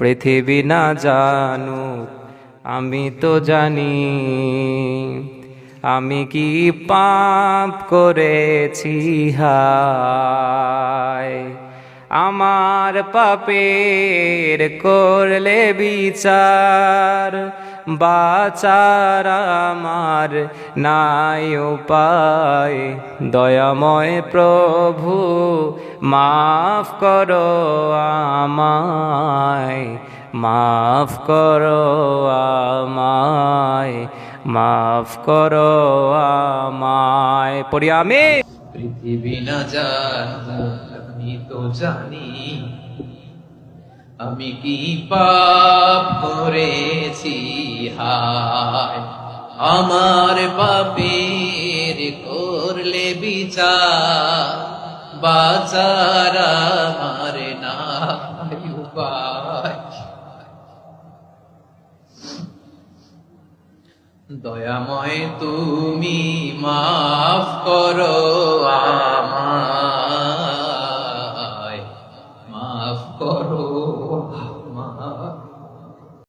পৃথিবী না জানুক আমি তো জানি, আমি কি পাপ করেছি হায়। আমার পাপের করলে বিচার, বাঁচার আমার নাই উপায়। দয়াময় প্রভু মাফ করো আমায়, মাফ করো আমায়, মাফ করো আমায়। পড়ি আমি। পৃথিবী না জানুক আমি তো জানি, আমি কি পাপ করেছি হায়। আমার পাপের করলে বিচার, বাঁচার আমার নাই উপায়। দয়াময় তুমি মাফ করো আমায়, মাফ করো